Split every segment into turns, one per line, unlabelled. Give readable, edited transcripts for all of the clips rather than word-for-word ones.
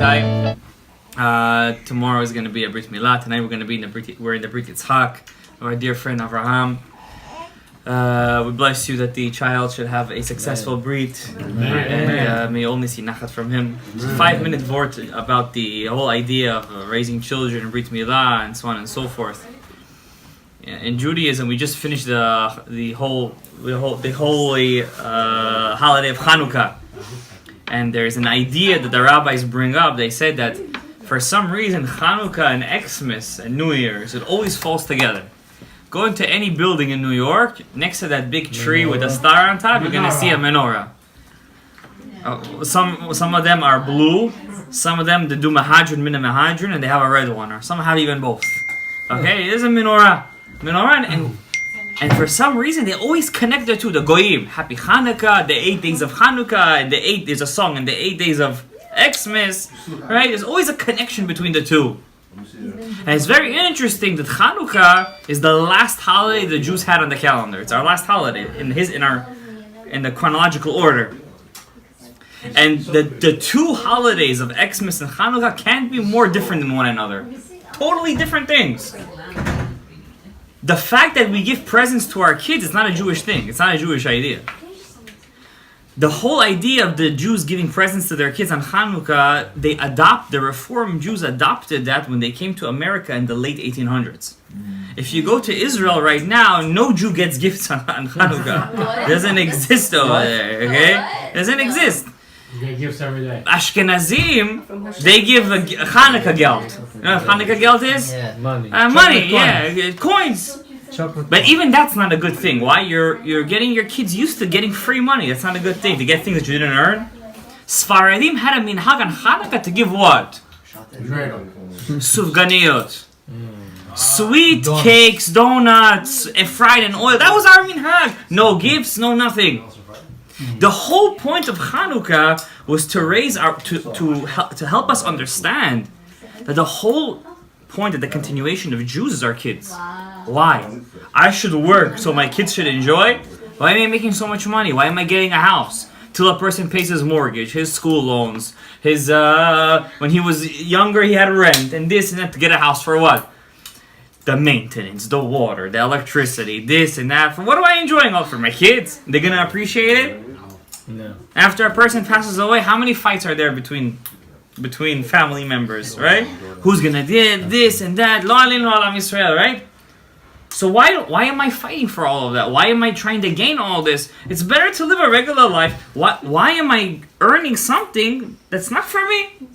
time. Tomorrow is going to be a Brit Milah. Tonight we're going to be in the Brit Yitzchak, our dear friend Avraham. We bless you that the child should have a successful Brit, and may only see nachat from him. 5-minute vort about the whole idea of raising children, Brit Milah, and so on and so forth. In Judaism, we just finished the holy holiday of Hanukkah, and there's an idea that the rabbis bring up. They said that for some reason Hanukkah and Xmas and New Year's, it always falls together. Go into any building in New York, next to that big tree with a star on top, you're gonna see a menorah. Some of them are blue, some of them they do mahadrin, mina mahadrin, and they have a red one, or some have even both. Okay, it is a menorah. And for some reason they always connect the two. The Goyim, Happy Hanukkah, the 8 days of Hanukkah, and there's a song, and the 8 days of Xmas, right? There's always a connection between the two. And it's very interesting that Hanukkah is the last holiday the Jews had on the calendar. It's our last holiday in the chronological order. And the two holidays of Xmas and Hanukkah can't be more different than one another. Totally different things. The fact that we give presents to our kids is not a Jewish thing. It's not a Jewish idea. The whole idea of the Jews giving presents to their kids on Hanukkah, the Reform Jews adopted that when they came to America in the late 1800s. If you go to Israel right now, no Jew gets gifts on Hanukkah. It doesn't exist over there, okay? It doesn't exist.
You get gifts every day.
Ashkenazim, they give a Hanukkah geld. You know what Hanukkah geld is?
Yeah, money.
Money, coins. But even that's not a good thing. Why? You're getting your kids used to getting free money. That's not a good thing. To get things that you didn't earn. Sfaradim had a minhag on Hanukkah to give what? Sufganiyot. Sweet cakes, donuts, fried in oil. That was our minhag. No gifts, no nothing. The whole point of Hanukkah was to raise to help us understand that the whole point of the continuation of Jews is our kids. Why? I should work so my kids should enjoy? Why am I making so much money? Why am I getting a house? Till a person pays his mortgage, his school loans, his when he was younger he had rent and this and that to get a house for what? The maintenance, the water, the electricity, this and that. For what am I enjoying all for my kids? They're gonna appreciate it?
No.
After a person passes away, how many fights are there between family members, right? Who's gonna do this and that? Lo alin lo alam Yisrael, right? So why am I fighting for all of that? Why am I trying to gain all this? It's better to live a regular life. Why am I earning something that's not for me?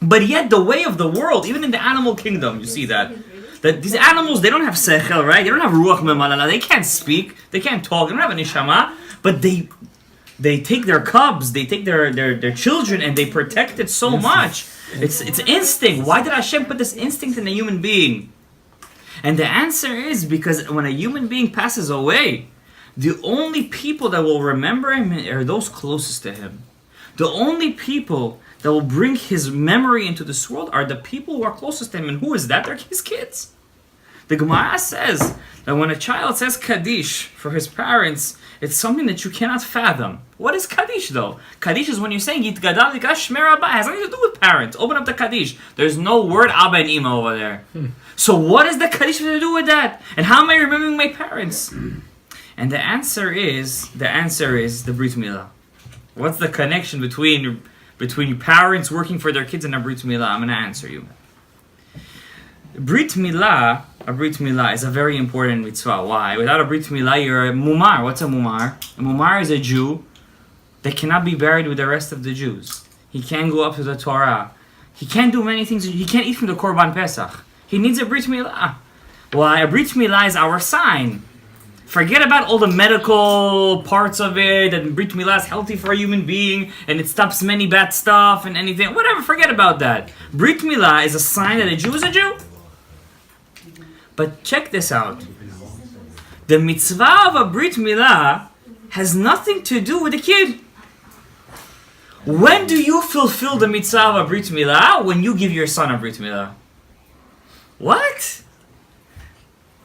But yet the way of the world, even in the animal kingdom, you see that these animals, they don't have sechel, right? They don't have ruach memalala. They can't speak. They can't talk. They don't have a neshama. But they take their cubs, they take their children, and they protect it so much. It's instinct. Why did Hashem put this instinct in a human being? And the answer is because when a human being passes away, the only people that will remember him are those closest to him. The only people that will bring his memory into this world are the people who are closest to him. And who is that? They're his kids. The Gemara says that when a child says Kaddish for his parents, it's something that you cannot fathom. What is Kaddish though? Kaddish is when you're saying Yit Gadal Likash Shmer Abba. It has nothing to do with parents. Open up the Kaddish. There's no word Abba and Ima over there. So what is the Kaddish to do with that? And how am I remembering my parents? And the answer is the Brit Milah. What's the connection between parents working for their kids and a Brit Milah? I'm going to answer you. A Brit Milah is a very important mitzvah. Why? Without a Brit Milah, you're a mumar. What's a mumar? A mumar is a Jew that cannot be buried with the rest of the Jews. He can't go up to the Torah. He can't do many things. He can't eat from the Korban Pesach. He needs a Brit Milah. Why? A Brit Milah is our sign. Forget about all the medical parts of it, and Brit Milah is healthy for a human being, and it stops many bad stuff and anything. Whatever, forget about that. Brit Milah is a sign that a Jew is a Jew. But check this out. The mitzvah of a Brit Milah has nothing to do with the kid. When do you fulfill the mitzvah of a Brit Milah? When you give your son a Brit Milah. What?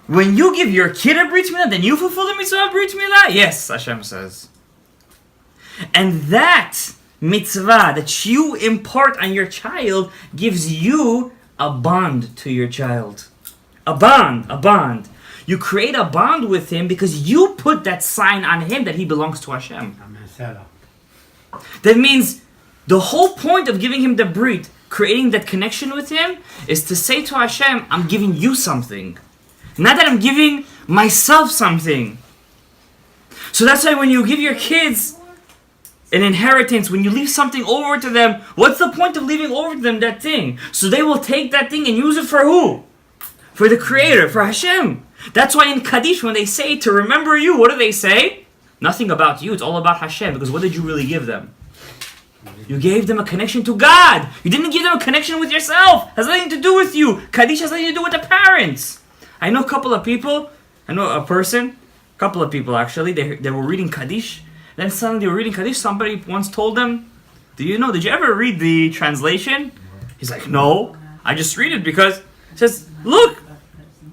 When you give your kid a Brit Milah, then you fulfill the mitzvah of Brit Milah? Yes, Hashem says. And that mitzvah that you impart on your child gives you a bond to your child. A bond. You create a bond with him because you put that sign on him that he belongs to Hashem. That means the whole point of giving him the Brit, creating that connection with him, is to say to Hashem, I'm giving you something. Not that I'm giving myself something. So that's why when you give your kids an inheritance, when you leave something over to them, what's the point of leaving over to them that thing? So they will take that thing and use it for who? For the Creator, for Hashem. That's why in Kaddish, when they say to remember you, what do they say? Nothing about you, it's all about Hashem. Because what did you really give them? You gave them a connection to God. You didn't give them a connection with yourself. It has nothing to do with you. Kaddish has nothing to do with the parents. I know a couple of people, couple of people actually, they were reading Kaddish. Then suddenly they were reading Kaddish. Somebody once told them, did you ever read the translation? He's like, no, I just read it because it says, look,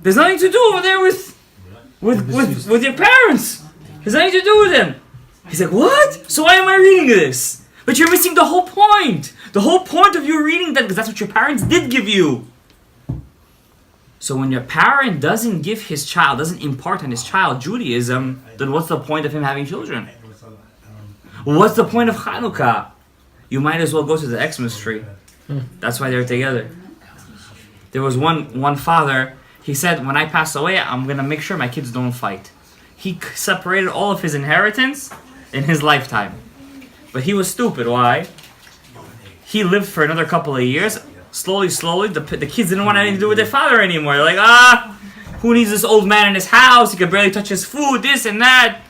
there's nothing to do over there with your parents. There's nothing to do with them. He's like, what? So why am I reading this? But you're missing the whole point. The whole point of you reading that, because that's what your parents did give you. So when your parent doesn't impart on his child Judaism, then what's the point of him having children? What's the point of Chanukah? You might as well go to the Xmas tree. That's why they're together. There was one father, he said, when I pass away, I'm going to make sure my kids don't fight. He separated all of his inheritance in his lifetime. But he was stupid. Why? He lived for another couple of years. Slowly, the kids didn't want anything to do with their father anymore. They're like, who needs this old man in his house? He can barely touch his food, this and that.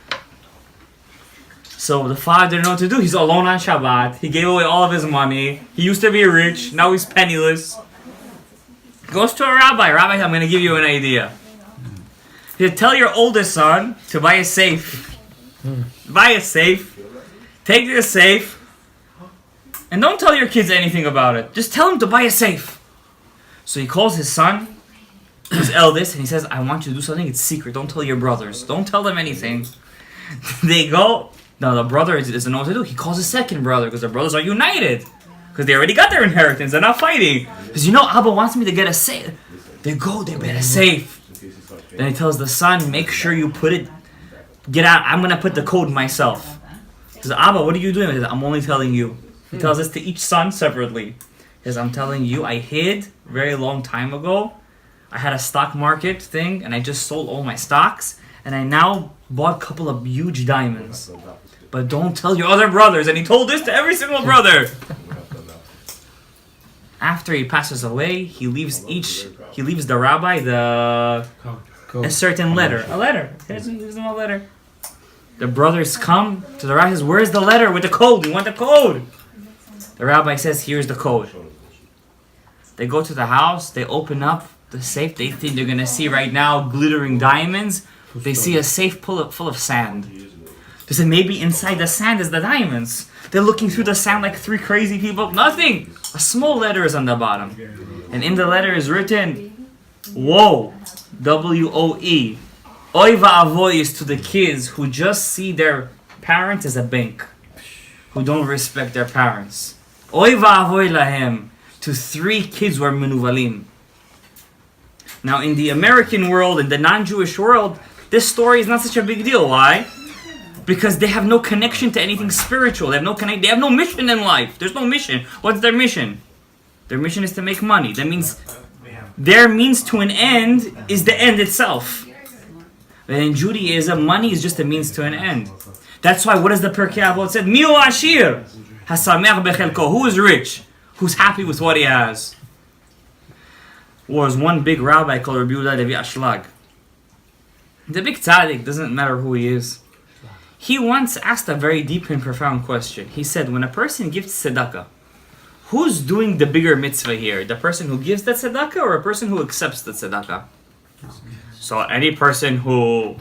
So the father didn't know what to do. He's alone on Shabbat. He gave away all of his money. He used to be rich. Now he's penniless. Goes to a rabbi. Rabbi, I'm going to give you an idea. He said, tell your oldest son to buy a safe. Buy a safe. Take the safe. And don't tell your kids anything about it. Just tell him to buy a safe. So he calls his son, his eldest, and he says, I want you to do something. It's secret. Don't tell your brothers. Don't tell them anything. They go. No, the brother doesn't know what to do. He calls his second brother because the brothers are united. Because they already got their inheritance. They're not fighting. Because Abba wants me to get a safe. They go, they get a safe. Then he tells the son, make sure you put it, get out. I'm going to put the code myself. He says, Abba, what are you doing? He says, I'm only telling you. He tells this to each son separately. He says, I'm telling you, I hid a very long time ago. I had a stock market thing, and I just sold all my stocks. And I now bought a couple of huge diamonds. But don't tell your other brothers. And he told this to every single brother. After he passes away, he leaves the rabbi a certain letter. A letter. He gives him a letter. The brothers come to the rabbi and says, where's the letter with the code? We want the code. The rabbi says, here's the code. They go to the house, they open up the safe. They think they're going to see right now glittering diamonds. They see a safe full of sand. They say, maybe inside the sand is the diamonds. They're looking through the sand like three crazy people. Nothing. A small letter is on the bottom. And in the letter is written, woe, W-O-E. Oy va'avoy is to the kids who just see their parents as a bank. Who don't respect their parents. Oy va'avoy lahem. To 3 kids who are menuvalim. Now in the American world, in the non-Jewish world, this story is not such a big deal. Why? Because they have no connection to anything spiritual. They have no mission in life. There's no mission. What's their mission? Their mission is to make money. That means their means to an end is the end itself. And in Judaism, money is just a means to an end. That's why, what does the Pirkei Avot said? Mi'u ashir, hasamech bechelko. Who is rich? Who's happy with what he has? Was one big rabbi called Rabbi Yehuda Levi Ashlag. The big tzaddik, doesn't matter who he is. He once asked a very deep and profound question. He said, when a person gives tzedakah, who's doing the bigger mitzvah here? The person who gives the tzedakah or a person who accepts the tzedakah? So any person who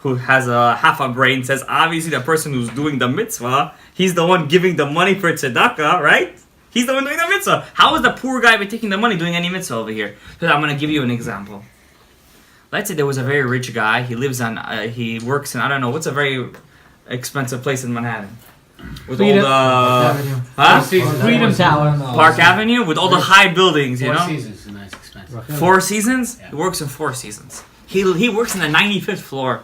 has a half a brain says, obviously the person who's doing the mitzvah, he's the one giving the money for tzedakah, right? He's the one doing the mitzvah. How is the poor guy by taking the money doing any mitzvah over here? So I'm going to give you an example. Let's say there was a very rich guy. He works in, I don't know, what's a very expensive place in Manhattan? with all the
Freedom Tower,
Park Avenue, with all the high buildings, you know.
Four Seasons is nice, expensive.
Four Seasons?
Yeah.
He works in Four Seasons. He works in the 95th floor.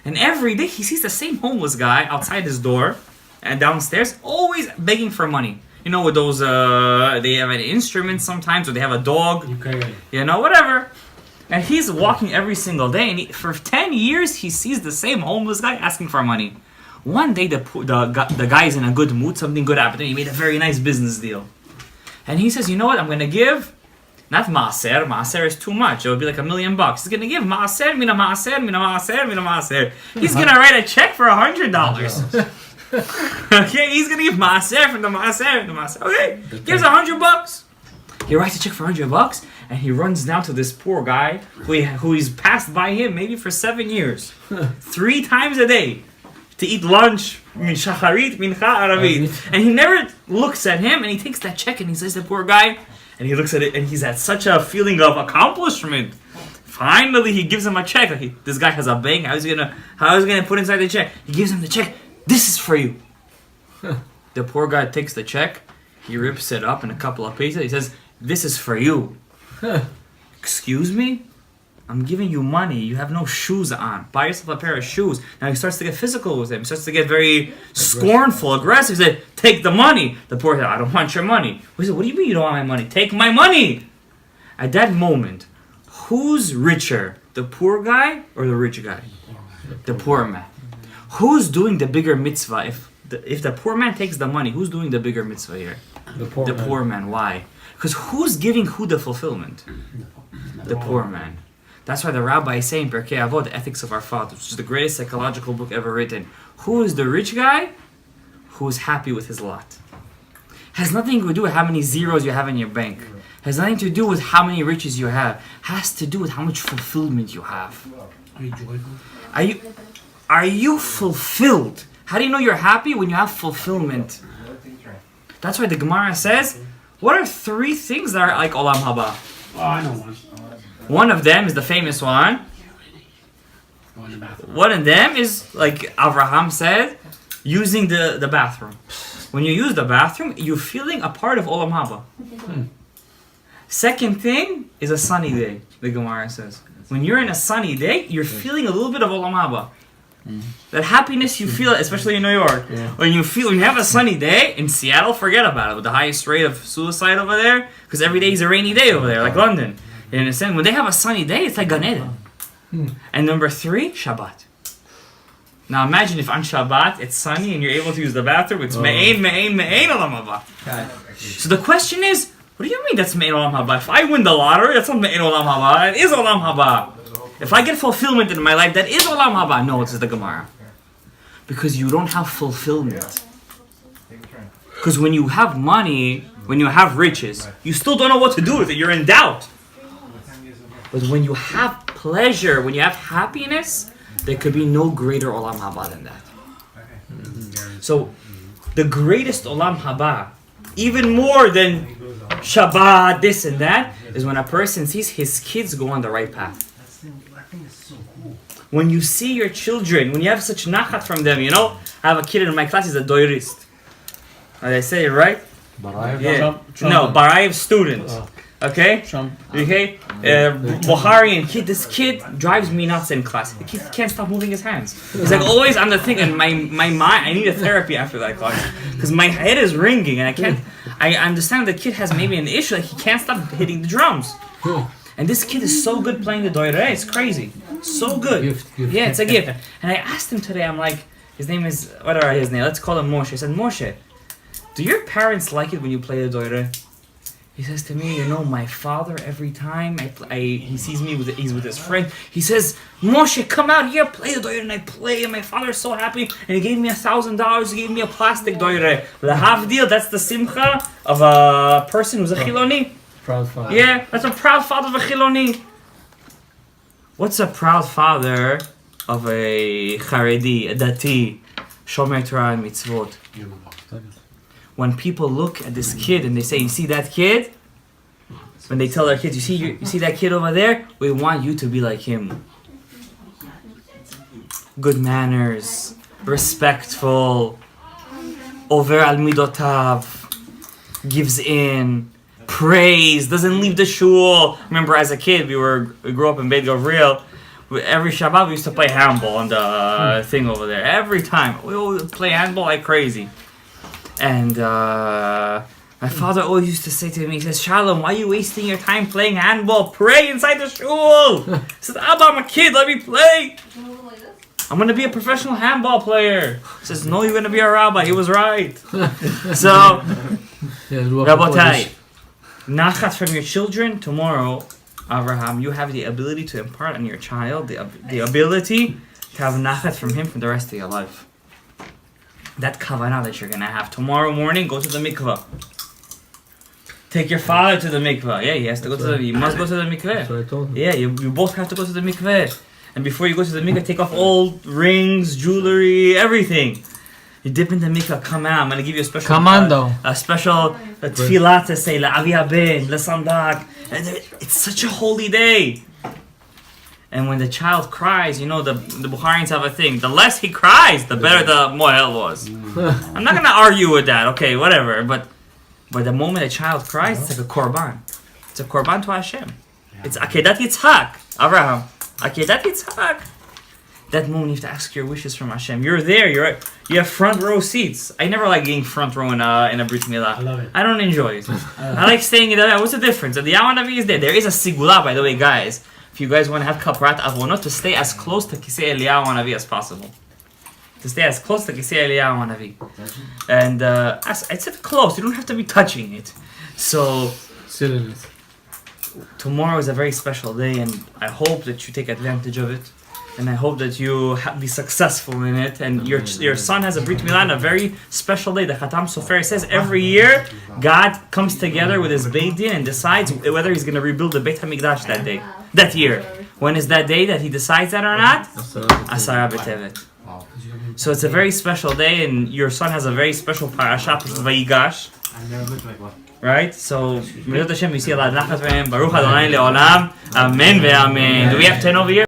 And every day he sees the same homeless guy outside his door and downstairs, always begging for money. You know, with those, they have an instrument sometimes, or they have a dog, you know, whatever. And he's walking every single day, and for 10 years he sees the same homeless guy asking for money. One day the guy's in a good mood, something good happened, he made a very nice business deal. And he says, you know what, I'm going to give, not maaser is too much, it would be like $1 million. He's going to give maaser, mina maaser, mina maaser, mina maaser. He's going to write a check for $100. Okay, he's going to give maaser from the maaser. Okay, gives $100. He writes a check for $100, and he runs down to this poor guy who he's passed by him maybe for 7 years, 3 times a day, to eat lunch, min shacharit, mincha, aravit, and he never looks at him, and he takes that check, and he says, the poor guy, and he looks at it, and he's at such a feeling of accomplishment. Finally, he gives him a check. Like, this guy has a bank. How is he gonna put inside the check? He gives him the check. This is for you. The poor guy takes the check. He rips it up in a couple of pieces. He says, this is for you. Excuse me? I'm giving you money. You have no shoes on. Buy yourself a pair of shoes. Now he starts to get physical with him. He starts to get very scornful, aggressive. He said, take the money. The poor guy, I don't want your money. He said, what do you mean you don't want my money? Take my money. At that moment, who's richer? The poor guy or the rich guy? The poor man. Who's doing the bigger mitzvah? If the poor man takes the money, who's doing the bigger mitzvah here? The poor man. Why? Because who's giving who the fulfillment? The poor man. That's why the rabbi is saying, Pirkei Avot, the Ethics of Our Fathers, which is the greatest psychological book ever written. Who is the rich guy? Who is happy with his lot. Has nothing to do with how many zeros you have in your bank. Has nothing to do with how many riches you have. Has to do with how much fulfillment you have.
Are you joyful?
Are you fulfilled? How do you know you're happy? When you have fulfillment. That's why the Gemara says, what are 3 things that are like Olam Haba?
Oh, I know one.
One of them is the famous one. One of them is, like Abraham said, using the bathroom. When you use the bathroom, you're feeling a part of Olam Haba. Second thing is a sunny day, the Gemara says. When you're in a sunny day, you're feeling a little bit of Olam Haba. That happiness you feel, especially in New York. Yeah. When you have a sunny day, in Seattle, forget about it, with the highest rate of suicide over there, because every day is a rainy day over there, like London. In a sense, when they have a sunny day, it's like Gadaev. And number 3, Shabbat. Now imagine if on Shabbat it's sunny and you're able to use the bathroom, it's me'ein olam haba. So the question is, what do you mean that's me'ein olam haba? If I win the lottery, that's not me'ein olam haba, it is olam haba. If I get fulfillment in my life, that is olam haba. No, it's the Gemara. Because you don't have fulfillment. Because when you have money, when you have riches, you still don't know what to do with it. You're in doubt. But when you have pleasure, when you have happiness, there could be no greater olam haba than that. So, the greatest olam haba, even more than Shabbat, this and that, is when a person sees his kids go on the right path. When you see your children, when you have such nachat from them, you know, I have a kid in my class, he's a doirist. Did I say it right?
Barayev?
Yeah. No, Barayev student. Okay? Okay? Buharian kid, this kid drives me nuts in class. The kid can't stop moving his hands. He's like always on the thing, and my mind, I need a therapy after that class. Because my head is ringing, and I understand the kid has maybe an issue, like he can't stop hitting the drums. And this kid is so good playing the doireh, it's crazy. So good.
Gift.
Yeah, it's a gift. And I asked him today, I'm like, his name is, whatever his name, let's call him Moshe. I said, Moshe, do your parents like it when you play the doireh? He says to me, you know, my father, every time he sees me, he's with his friend, he says, Moshe, come out here, play the doireh, and I play, and my father's so happy, and he gave me $1,000, he gave me a plastic doireh. The half deal, that's the simcha of a person who's a chiloni.
Proud father.
Yeah, that's a proud father of a chiloni. What's a proud father of a charedi, a dati, shomer Torah and mitzvot? When people look at this kid and they say, you see that kid? When they tell their kids, you see that kid over there? We want you to be like him. Good manners, respectful, over al midotav, gives in, prays, doesn't leave the shul. Remember, as a kid, we grew up in Beit Gavriel. Every Shabbat we used to play handball on the thing over there. Every time we would play handball like crazy. And my father always used to say to me, he says, Shalom, why are you wasting your time playing handball? Pray inside the shul. He says, Abba, I'm a kid, let me play. I'm going to be a professional handball player. He says, no, you're going to be a rabbi. He was right. So, Rabotai, nachat from your children. Tomorrow, Abraham, you have the ability to impart on your child the ability to have nachat from him for the rest of your life. That kavanah that you're going to have. Tomorrow morning, go to the mikvah. Take your father to the mikvah. Yeah, he has to go to the... You must go to the mikveh.
That's what I told him.
Yeah, you both have to go to the mikveh. And before you go to the mikveh, take off all rings, jewelry, everything. You dip in the mikveh, come out. I'm going to give you a special...
Commando.
A special tefillah to say, La'avi haben, L'sandak. And it's such a holy day. And when the child cries, you know, the Bukharians have a thing. The less he cries, the better the mohel was. I'm not going to argue with that. Okay, whatever. But the moment a child cries, it's like a korban. It's a korban to Hashem. It's Akedat Yitzchak. Abraham. Akedat Yitzchak. That moment you have to ask your wishes from Hashem. You're there. You have front row seats. I never like getting front row in a Brit Milah.
I love it.
I don't enjoy it. I like staying in the... What's the difference? The Yawan Navi is there. There is a sigula, by the way, guys. If you guys want to have kaprat avonot, to stay as close to Kisei Eliyahu Navi as possible. To stay as close to Kisei Eliyahu Navi. And I said close. You don't have to be touching it. So tomorrow is a very special day, and I hope that you take advantage of it. And I hope that you be successful in it. And your son has a Brit Milah, a very special day. The Khatam Sofer says every year God comes together with his Beit Din and decides whether he's going to rebuild the Beit HaMikdash that year. When is that day that he decides that or not? Asara B'Tevet. So it's a very special day, and your son has a very special parasha, Vayigash. Right? So, Mirat Hashem, we see a lot of nachat from him. Baruch Adonai le'olam. Amen ve'amen. Do we have 10 over here?